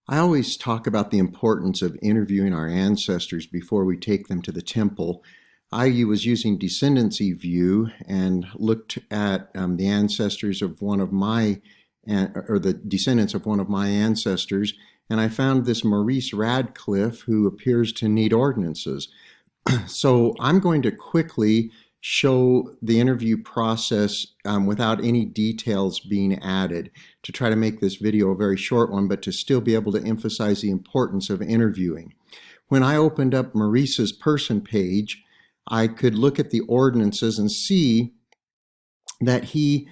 I always talk about the importance of interviewing our ancestors before we take them to the temple. I was using Descendancy View and looked at the ancestors of one of my, or the descendants of one of my ancestors, and I found this Maurice Radcliffe who appears to need ordinances. So I'm going to quickly show the interview process without any details being added to try to make this video a very short one, but to still be able to emphasize the importance of interviewing. When I opened up Maurice's person page, I could look at the ordinances and see that he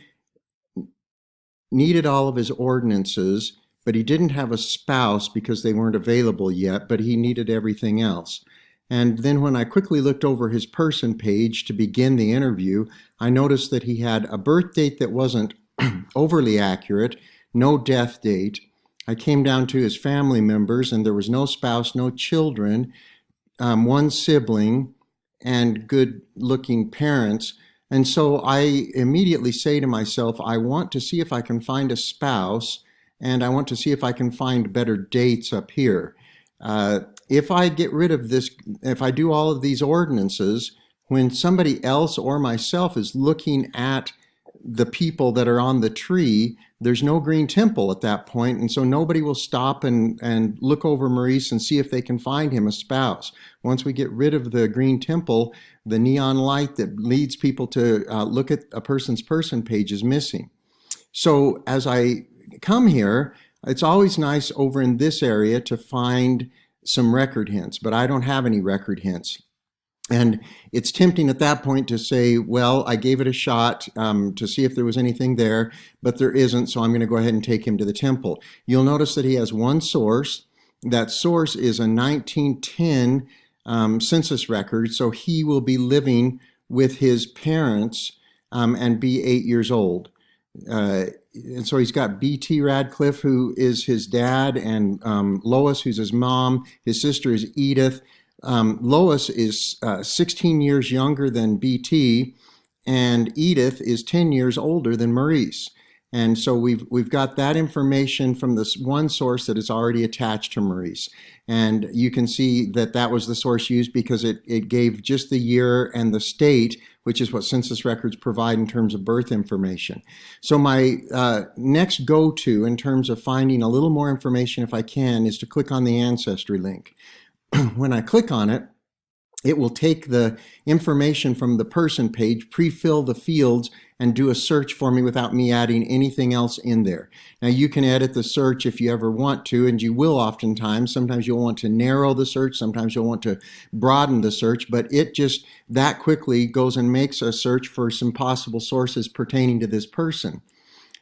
needed all of his ordinances, but he didn't have a spouse because they weren't available yet, but he needed everything else. And then when I quickly looked over his person page to begin the interview, I noticed that he had a birth date that wasn't overly accurate, no death date. I came down to his family members, and there was no spouse, no children, one sibling, and good-looking parents. And so I immediately say to myself, I want to see if I can find a spouse, and I want to see if I can find better dates up here. If I get rid of this, if I do all of these ordinances, when somebody else or myself is looking at the people that are on the tree, there's no green temple at that point, and so nobody will stop and look over Maurice and see if they can find him a spouse. Once we get rid of the green temple, the neon light that leads people to look at a person's person page is missing. So as I come here, it's always nice over in this area to find some record hints, but I don't have any record hints. And it's tempting at that point to say, well, I gave it a shot to see if there was anything there, but there isn't, so I'm going to go ahead and take him to the temple. You'll notice that he has one source. That source is a 1910 census record, so he will be living with his parents and be 8 years old. And so he's got B.T. Radcliffe, who is his dad, and Lois, who's his mom. His sister is Edith. Lois is 16 years younger than B.T., and Edith is 10 years older than Maurice. And so we've got that information from this one source that is already attached to Maurice. And you can see that that was the source used because it gave just the year and the state, which is what census records provide in terms of birth information. So my next go-to in terms of finding a little more information, if I can, is to click on the Ancestry link. When I click on it, it will take the information from the person page, pre-fill the fields, and do a search for me without me adding anything else in there. Now you can edit the search if you ever want to, and you will oftentimes. Sometimes you'll want to narrow the search, sometimes you'll want to broaden the search, but it just that quickly goes and makes a search for some possible sources pertaining to this person.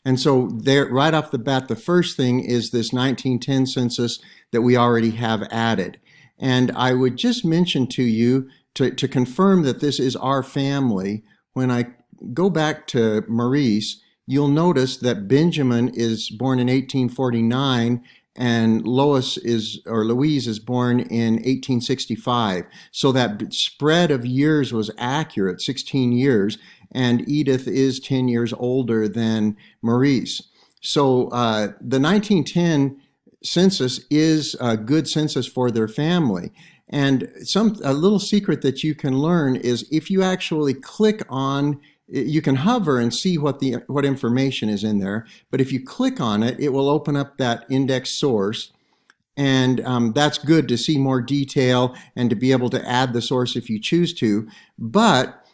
And so there, right off the bat, the first thing is this 1910 census that we already have added. And I would just mention to you, to confirm that this is our family, when I go back to Maurice, you'll notice that Benjamin is born in 1849 and Louise is born in 1865. So that spread of years was accurate, 16 years, and Edith is 10 years older than Maurice. So the 1910 census is a good census for their family. And a little secret that you can learn is if you actually click on, you can hover and see what information is in there, but if you click on it, it will open up that index source, and that's good to see more detail and to be able to add the source if you choose to. But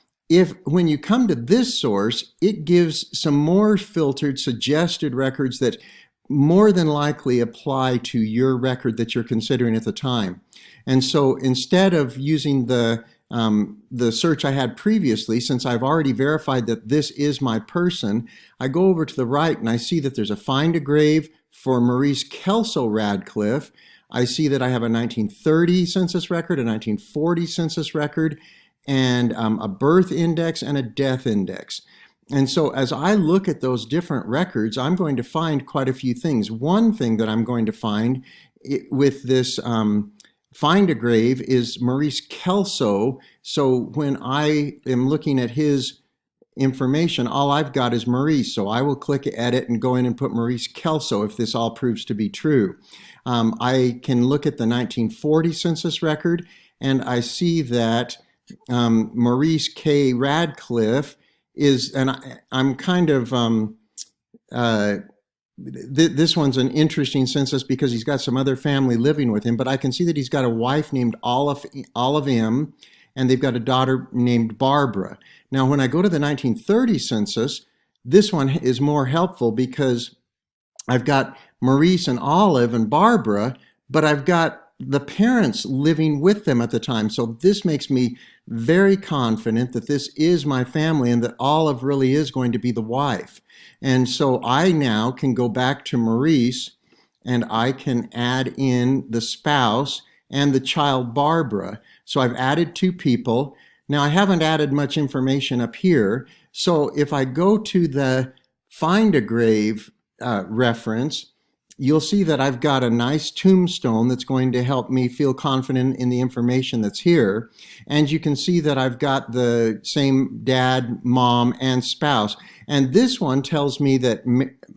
when you come to this source, it gives some more filtered, suggested records that more than likely apply to your record that you're considering at the time. And so instead of using the search I had previously, since I've already verified that this is my person, I go over to the right and I see that there's a find a grave for Maurice Kelso Radcliffe. I see that I have a 1930 census record, a 1940 census record, and a birth index and a death index. And so as I look at those different records, I'm going to find quite a few things. One thing that I'm going to find with this find a grave is Maurice Kelso. So when I am looking at his information, all I've got is Maurice. So I will click edit and go in and put Maurice Kelso if this all proves to be true. I can look at the 1940 census record, and I see that Maurice K. Radcliffe is, and I'm kind of, this one's an interesting census because he's got some other family living with him, but I can see that he's got a wife named Olive M., and they've got a daughter named Barbara. Now, when I go to the 1930 census, this one is more helpful because I've got Maurice and Olive and Barbara, but I've got the parents living with them at the time. So this makes me very confident that this is my family and that Olive really is going to be the wife. And so I now can go back to Maurice and I can add in the spouse and the child Barbara. So I've added 2 people. Now I haven't added much information up here. So if I go to the Find a Grave reference, you'll see that I've got a nice tombstone that's going to help me feel confident in the information that's here. And you can see that I've got the same dad, mom, and spouse. And this one tells me that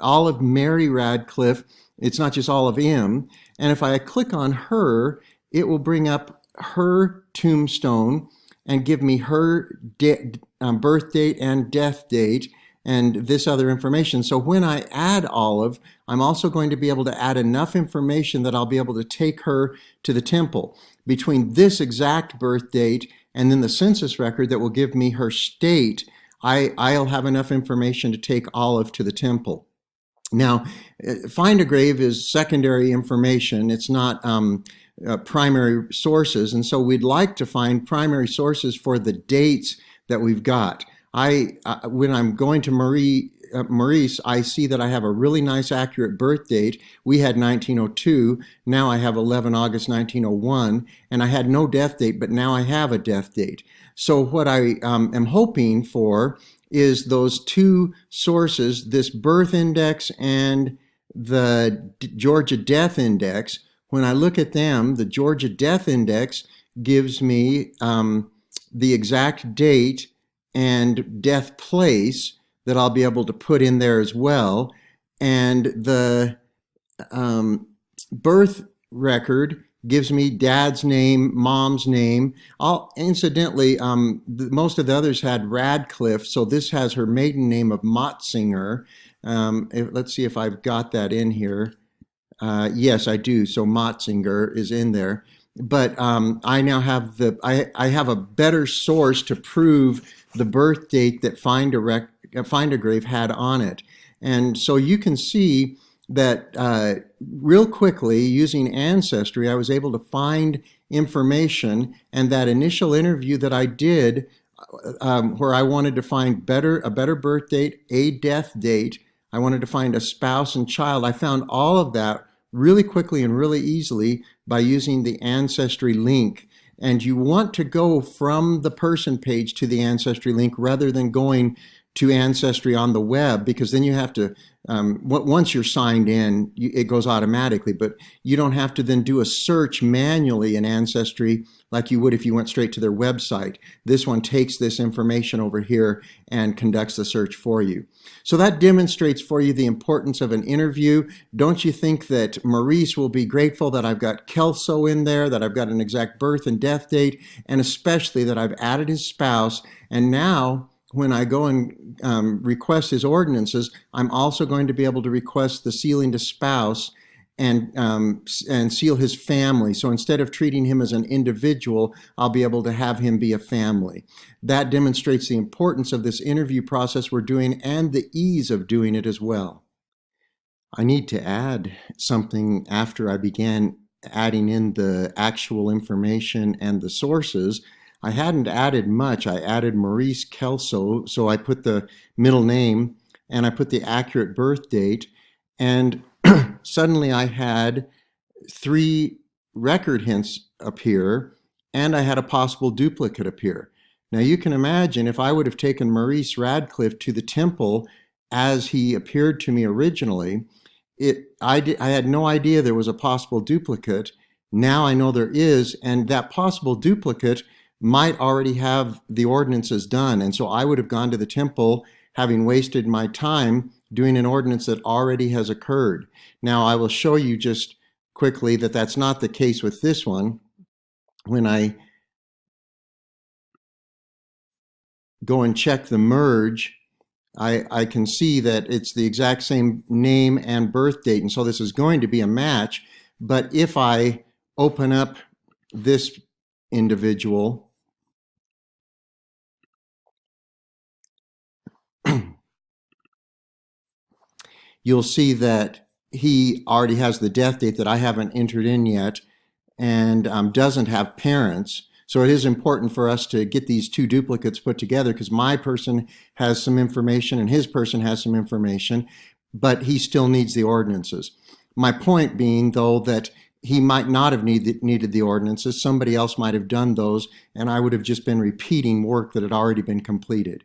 Olive Mary Radcliffe, it's not just Olive M. And if I click on her, it will bring up her tombstone and give me her birth date and death date and this other information. So when I add Olive, I'm also going to be able to add enough information that I'll be able to take her to the temple. Between this exact birth date and then the census record that will give me her state, I'll have enough information to take Olive to the temple. Now, Find a Grave is secondary information. It's not primary sources. And so we'd like to find primary sources for the dates that we've got. When I'm going to Maurice, I see that I have a really nice accurate birth date. We had 1902. Now I have 11 August 1901. And I had no death date, but now I have a death date. So what I am hoping for is those 2 sources, this birth index and the Georgia death index. When I look at them, the Georgia death index gives me the exact date and death place that I'll be able to put in there as well. And the birth record gives me dad's name, mom's name. Incidentally, most of the others had Radcliffe, so this has her maiden name of Motzinger. Let's see if I've got that in here. Yes, I do. So Motzinger is in there. But I now have I have a better source to prove the birth date that Find a Grave had on it. And so you can see that real quickly using Ancestry, I was able to find information, and that initial interview that I did where I wanted to find a better birth date, a death date, I wanted to find a spouse and child. I found all of that really quickly and really easily by using the Ancestry Link. And you want to go from the person page to the Ancestry Link rather than going to Ancestry on the web, because then you have to, once you're signed in, it goes automatically, but you don't have to then do a search manually in Ancestry like you would if you went straight to their website. This one takes this information over here and conducts the search for you. So that demonstrates for you the importance of an interview. Don't you think that Maurice will be grateful that I've got Kelso in there, that I've got an exact birth and death date, and especially that I've added his spouse. And now when I go and request his ordinances, I'm also going to be able to request the sealing to spouse and seal his family. So instead of treating him as an individual, I'll be able to have him be a family. That demonstrates the importance of this interview process we're doing and the ease of doing it as well. I need to add something after I began adding in the actual information and the sources. I hadn't added much. I added Maurice Kelso, so I put the middle name and I put the accurate birth date, and suddenly I had 3 record hints appear, and I had a possible duplicate appear. Now you can imagine if I would have taken Maurice Radcliffe to the temple as he appeared to me originally, I had no idea there was a possible duplicate. Now I know there is, and that possible duplicate might already have the ordinances done. And so I would have gone to the temple having wasted my time doing an ordinance that already has occurred. Now, I will show you just quickly that that's not the case with this one. When I go and check the merge, I can see that it's the exact same name and birth date. And so this is going to be a match. But if I open up this individual, you'll see that he already has the death date that I haven't entered in yet, and doesn't have parents. So it is important for us to get these two duplicates put together, because my person has some information and his person has some information, but he still needs the ordinances. My point being, though, that he might not have needed the ordinances. Somebody else might have done those, and I would have just been repeating work that had already been completed.